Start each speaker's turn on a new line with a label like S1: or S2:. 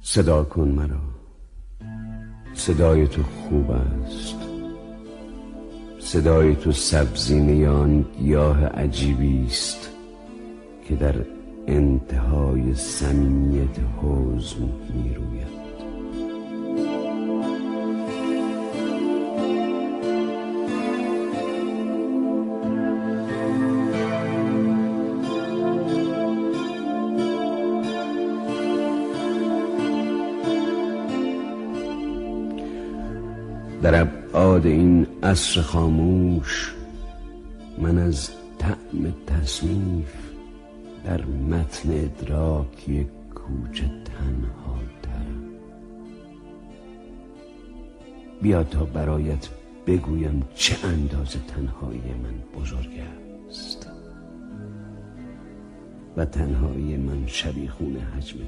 S1: صدا کن مرا، صدای تو خوب است. صدای تو سبزینه آن گیاه عجیبی است که در انتهای صمیمیت حزن می روید. در ابعاد این عصر خاموش من از طعم تصنیف در متن ادراکی کوچه تنها ترم. بیا تا برایت بگویم چه اندازه تنهایی من بزرگ است و تنهایی من شبیخون حجم